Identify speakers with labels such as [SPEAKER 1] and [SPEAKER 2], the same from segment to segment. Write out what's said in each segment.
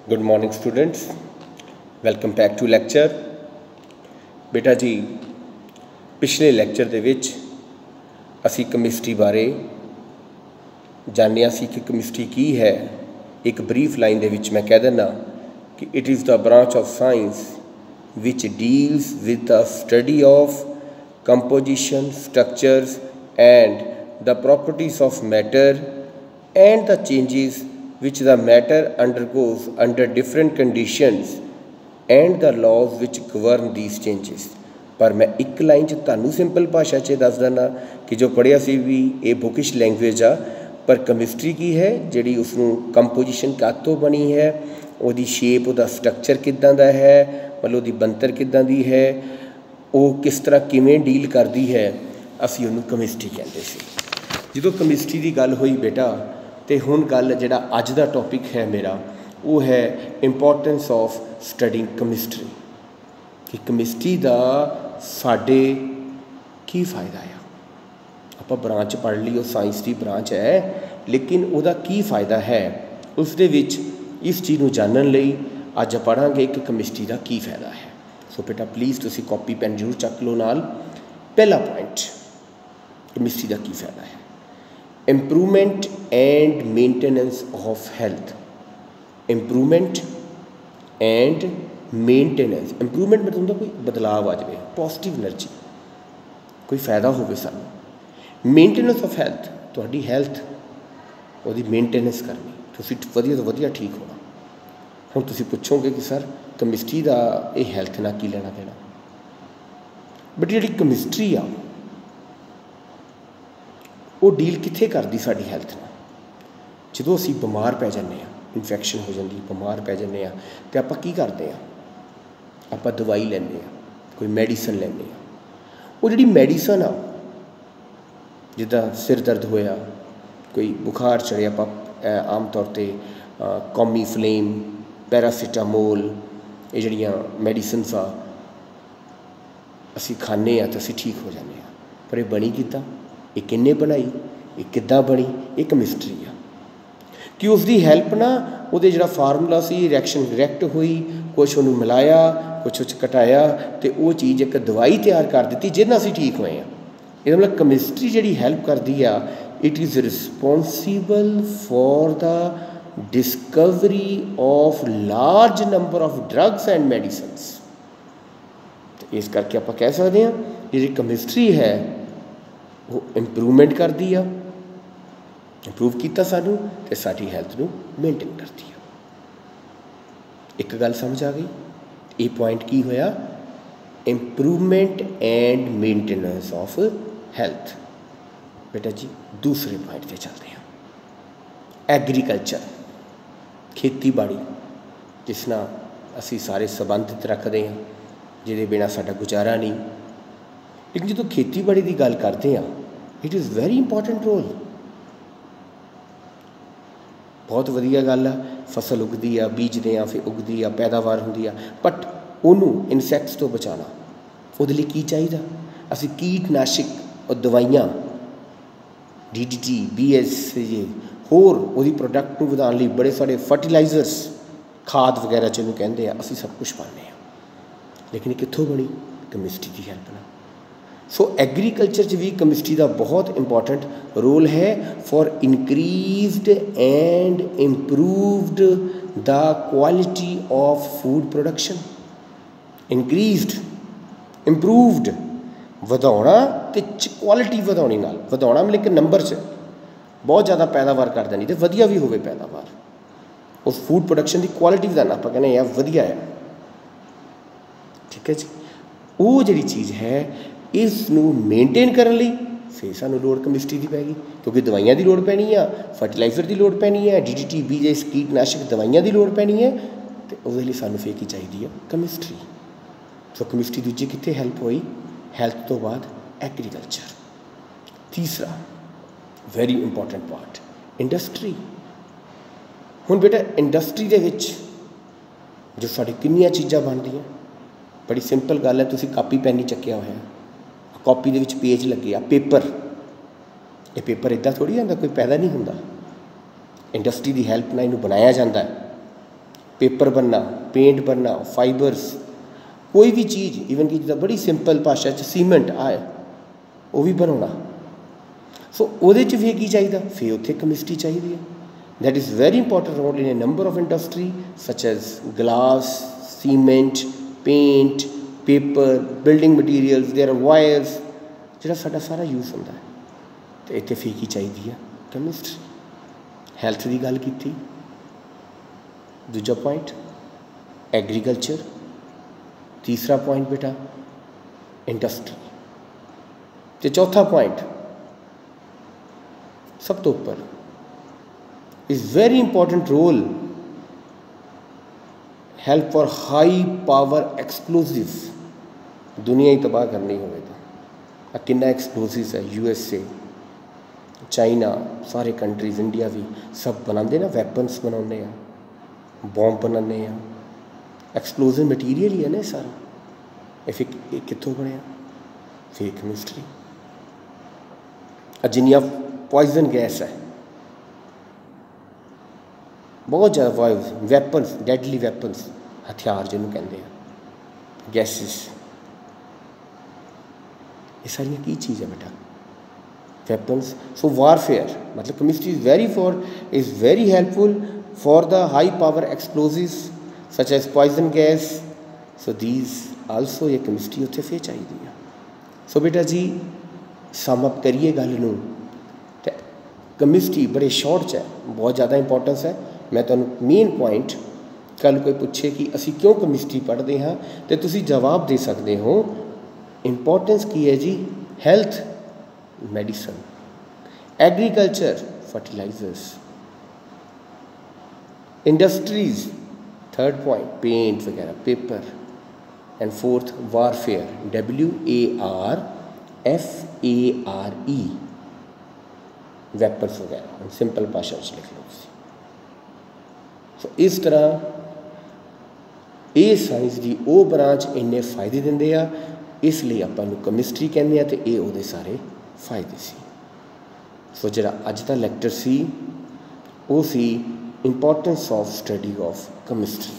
[SPEAKER 1] Good morning students, welcome back to lecture. बेटा जी, पिछले लैक्चर दे विच असी केमिस्ट्री बारे जानिया सी कि केमिस्ट्री की है। एक ब्रीफ लाइन दे विच मैं कह देना कि it is the branch of science which deals with the study of composition, structures and the properties of matter and the changes which the matter undergoes under different conditions and the laws which govern these changes। पर मैं एक line च तुहानूं simple भाषा च दस देना कि जो पढ़िया सी भी ये बुकिश लैंगुएज आ, पर केमिस्ट्री की है जिहड़ी उसनूं कंपोजिशन कातों बनी है, उहदी शेप, उहदा स्ट्रक्चर किदां दा है, मतलब उहदी बनतर किदां दी है, वो किस तरह किवें डील करदी है, असीं उहनूं केमिस्ट्री कहंदे सी। जदों केमिस्ट्री की गल होई बेटा, तो हुण गल जिहड़ा अज दा टॉपिक है मेरा वो है इंपॉर्टेंस ऑफ स्टडिंग केमिस्ट्री। कि केमिस्ट्री दा साडे की फ़ायदा है। आपां ब्रांच पढ़ ली, वो साइंस की ब्रांच है, लेकिन उहदा की फ़ायदा है उस दे विच इस चीज़ नूं जानन लई अज पढ़ांगे कि केमिस्ट्री का की फ़ायदा है। सो बेटा प्लीज़ तुसीं कॉपी पेन जरूर चक लो नाल। पहला पॉइंट, केमिस्ट्री का की फ़ायदा है, improvement and maintenance of health. Improvement and maintenance, improvement मतलब होंदा कोई बदलाव आ जाए, पॉजिटिव एनर्जी, कोई फायदा हो सानूं। मेंटेनेंस ऑफ हेल्थ, तुहाडी हेल्थ उसकी मेंटेनेंस करनी, तुसीं वधिया तो वधिया ठीक होना। हुण तुसीं पुछोगे कि सर केमिस्ट्री का ये हेल्थ नाल की लेना देना, बट जिहड़ी केमिस्ट्री आ वो डील कित्थे करदी साडी हेल्थ नाल। जदों असीं बीमार पै जाने, इन्फैक्शन हो जाती, बीमार पै जाने, तो आपां की करदे आ, आपां दवाई लैंदे आ, कोई मैडिसन लैंदे आ। वो जिहड़ी मैडिसन आ, जिद्दां सिर दर्द होया, कोई बुखार चढ़िया, आपां आम तौर पर कॉमी फ्लेम, पैरासीटामोल, ये जिहड़ियां मैडिसनस आ असीं खाने तो असीं ठीक हो जाने। पर ये बनी किद्दां, ये किन्ने बनाई, ये किद्दां बनी, ये केमिस्ट्री आ। कि उसकी हेल्प ना वो जिहड़ा फार्मूला सी रिएक्शन रिएक्ट हुई, कुछ उन्होंने मिलाया, कुछ घटाया, तो वो चीज़ एक दवाई तैयार कर दी जिहदे नाल असीं ठीक होए हैं। ये मतलब केमिस्ट्री जिहड़ी हेल्प करती आ, it is responsible for the discovery of large number of drugs and medicines. तो इस करके आप कह सकते हैं जिहड़ी केमिस्ट्री है वो इंप्रूवमेंट करती है, इंप्रूव किया सानू, तो साडी हेल्थ नूं मेनटेन करती है। एक गल समझ आ गई, ये पॉइंट की होया, improvement and maintenance of health. बेटा जी दूसरे पॉइंट पे चलते हैं, एग्रीकल्चर, खेतीबाड़ी, जिस नाल असीं सारे संबंधित रखते हैं, जिहदे बिना साडा गुजारा नहीं। लेकिन जो खेतीबाड़ी की गल करते हैं, it is very important role. बहुत वधिया गल है, फसल उगती है, बीजते हैं, फिर उगती है, पैदावार होंदी है, बट उन्होंने इनसैक्ट्स तो बचाना, उहदे लई की चाहिए, असीं कीटनाशक और दवाइयां DDT, BS होर उहदी प्रोडक्ट नूं वधाउण लई बड़े सारे फर्टिलाइजर्स, खाद वगैरह जिन्हों कहते हैं, असीं सब कुछ पाने हैं। लेकिन कित्थों बनी, केमिस्ट्री की हेल्प नाल। सो एग्रीकल्चर भी केमिस्ट्री का बहुत इंपॉर्टेंट रोल है for increased and improved the quality of food production. Increased, improved, वधाउणा ते क्वालिटी वधाउणी नाल, वधाउणा मतलब कि नंबर च बहुत ज़्यादा पैदावार कर देनी, तो वधिया भी होवे पैदावार, उस फूड प्रोडक्शन की क्वालिटी वधाना, आपां कहने यार वधिया है। ठीक है जी, वो जिहड़ी चीज़ है इसनूं मेनटेन करने लई फिर सानूं लोड़ केमिस्ट्री की पैगी, क्योंकि दवाइयां की लोड़ पैनी है, फर्टिलाइजर की लोड़ पैनी है, DDT, BS, कीटनाशक दवाइयां की लोड़ पैनी है, तो उसदे लई सानूं फिर की चाहिए है, केमिस्ट्री। सो केमिस्ट्री दूजी कित्थे हेल्प होई, हेल्थ तो बाद एग्रीकल्चर। तीसरा वेरी इंपॉर्टेंट पार्ट, इंडस्ट्री। हुण बेटा इंडस्ट्री दे विच जो साडी किन्नियां चीज़ां बनदियां, बड़ी सिंपल गल है, तुसीं कापी पैन नहीं चक्किया होया, कॉपी दे विच पेज लगे आ, पेपर, ये पेपर इदां थोड़ी आंदा, कोई पैदा नहीं होंदा, इंडस्ट्री की हेल्प नाल इहनूं बनाया जाता है। पेपर बनना, पेंट बनना, फाइबर्स, कोई भी चीज़ ईवन कि जिदा बड़ी सिंपल भाषा सीमेंट आए वो भी बनाना। सो ਉਹਦੇ 'ਚ भी की चाहिए, फिर उत्थे केमिस्ट्री चाहिए है। That is very important role in a number of industry such as glass, cement, paint, paper, building materials, there are wires, जो साडा सारा यूज़ होंदा है। तो इत्थे फिर की चाहिए केमिस्ट्री। हैल्थ की गल की। दूजा पॉइंट एग्रीकल्चर। तीसरा पॉइंट बेटा इंडस्ट्री। तो चौथा पॉइंट सब तो ऊपर is very important role help for high power explosive. दुनिया ही तबाह करनी होवे तो कितना एक्सप्लोजिव है। USA, चाइना, सारे कंट्रीज़, इंडिया भी सब बनाते ना, वैपन्स बनाने, बॉम्ब बनाने, एक्सप्लोजिव मटीरियल ही है ना सारा। ये फिर कितों बनया? फिर केमिस्ट्री। जिन्नियां पॉइजन गैस है, बहुत ज़्यादा वाइव्स, वैपन्स, डेडली वैपन्स, हथियार जिन्होंने कहते हैं, गैसिस, ये सारियाँ की चीज़ है बेटा? वैपन्स। सो वारफेयर मतलब chemistry is very helpful for the high power explosives such as poison gas. So these also ये केमिस्ट्री उत्थे फिर चाहिए। सो बेटा जी सम अप करिए गल नूं, ते केमिस्ट्री बड़े शॉर्ट च है, बहुत ज़्यादा इंपॉर्टेंस है। मैं तुहानूं मेन पॉइंट कल कोई पूछे कि असी क्यों केमिस्ट्री पढ़ते हाँ, तो तुसीं जवाब दे सकते हो। इंपॉर्टेंस की है जी? Health, medicine, agriculture, fertilizers, industries, third point paint वगैरह, paper, and fourth warfare, WARFARE, weapons वगैरह, सिंपल भाषा लिख लो। सो इस तरह ये साइंस की वो ब्रांच इन्ने फायदे देंदे आ, इसलिए आपां नूं केमिस्ट्री कहते हैं। तो ये वो सारे फायदे सी। सो जिहड़ा अज दा लैक्चर सी वो सी importance of study of chemistry.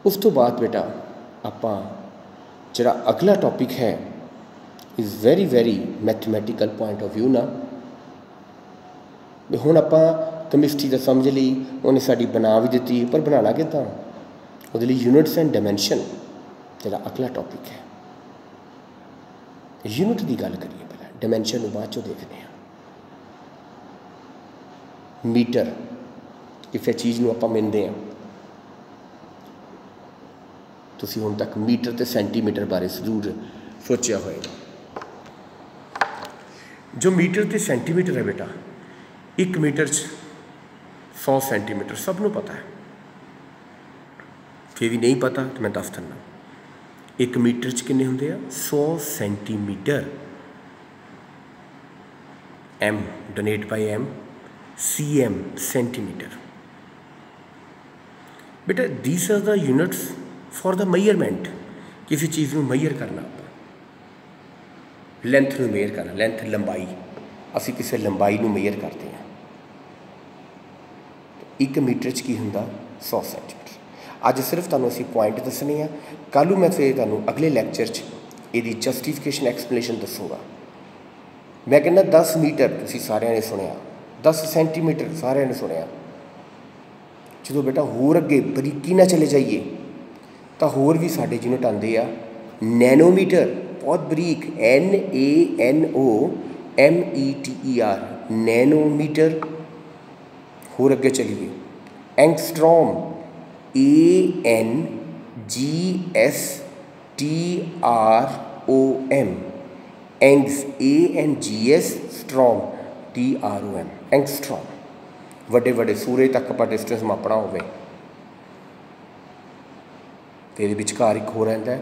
[SPEAKER 1] उस तो बाद बेटा आपां जिहड़ा अगला टॉपिक है is very mathematical point of view ना। हुण आपां केमिस्ट्री का समझ ली, उन्हें साड़ी बना भी दी, पर बनाना कितना? वो यूनिट्स एंड डायमेंशन जिहड़ा अगला टॉपिक है। यूनिट की गल करिए पहले, डायमेंशन बाद चो देखते हैं। मीटर किसी चीज़ में आप मिलते हैं, तुसीं हुण तक मीटर तो सेंटीमीटर बारे जरूर सोचा होगा। जो मीटर तो सेंटीमीटर है बेटा, 1 मीटर 100 सेंटीमीटर सबनों पता है। फिर भी नहीं पता तो मैं दस दिना, 1 मीटर किन्ने होंदे आ? 100 centimetre. M denote by M, CM centimetre. बेटा these are the units for the measurement. किसी चीज़ में मेजर करना, लेंथ में मेजर करना, लेंथ लंबाई, असी किसी लंबाई में मेजर करते हैं। 1 मीटर की होंदा 100 सेंटीमीटर। अज सिर्फ तुहानूं असीं पॉइंट दसने हैं, कल मैं फिर तुहानूं अगले लैक्चर ये जस्टिफिकेशन एक्सप्लेनेशन दसूँगा। मैं कहना 10 मीटर तुसीं सारिਆਂ ने सुनिया, 10 सेंटीमीटर सारिਆਂ ने सुनिया। जो बेटा होर अगे बरीकी ना चले जाइए तो होर भी साढ़े यूनिट आते आ। नैनोमीटर बहुत बरीक, NANOMETER, नैनोमीटर। होर अगे चलिए angstrom, ANGSTROM, एंग्स ANGS, storm TROM, angstrom. वड्डे वड्डे सूरज तक आप डिस्टेंस मापना हो तो ये विचकार एक हो रहा है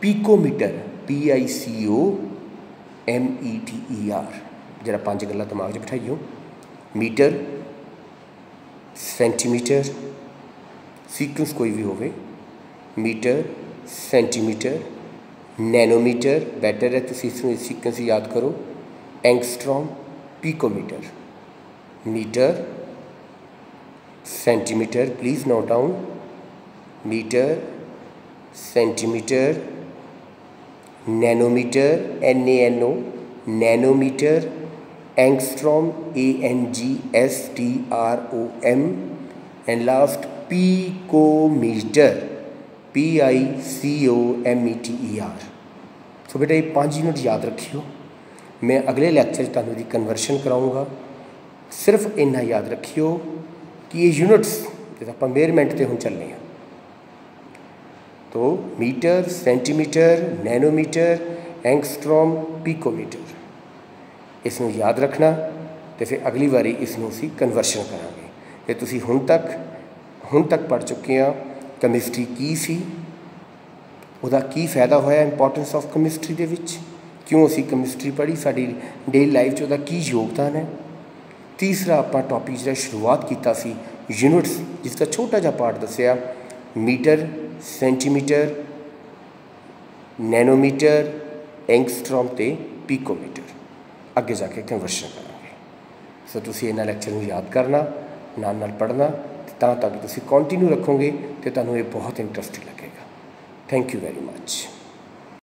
[SPEAKER 1] पीकोमीटर, PICOMETER। जरा 5 गल्लां दिमाग च बिठाइयो। मीटर, सेंटीमीटर, सीक्वेंस कोई भी होवे, मीटर, सेंटीमीटर, नैनोमीटर, बैटर है तो सीक्वेंस याद करो, angstrom, picometre, metre, centimetre, please note down, metre, centimetre, nanometre, NaNO, nanometre, angstrom, ANGSTROM, and last picometre, PICOMETER। So बेटा ये 5 यूनिट याद रखियो। मैं अगले लैक्चर तुहानू दी कन्वर्शन कराऊँगा। सिर्फ इन्ना याद रखियो कि ये यूनिट्स जो आप मेजरमेंट ते हुण चलने हैं, तो metre, centimetre, nanometre, angstrom, picometre, इसनू याद रखना तो फिर अगली बारी इसनू असीं कन्वर्शन करांगे। ते तुसीं हुण तक पढ़ चुके हैं कैमिस्ट्री की सी, उहदा की फायदा होया, इंपॉर्टेंस ऑफ कैमिस्ट्री दे विच, क्यों असीं कैमिस्ट्री पढ़ी, साडी डेली लाइफ च उहदा की योगदान है। तीसरा आपां टॉपिक जिहड़ा शुरुआत कीता सी यूनिट्स, जिसका छोटा जिहा पार्ट दस्सिया, मीटर, सेंटीमीटर, नैनोमीटर, एंगस्ट्रॉम ते पिकोमीटर। अगे जाके कन्वर्शन करांगे। सो तुसीं इन्हां लैक्चर नूं याद करना, नाल पढ़ना, तां तक तुसीं कंटिन्यू रखोगे तो तुहानूं ये बहुत इंटरस्टिंग लगेगा। Thank you very much.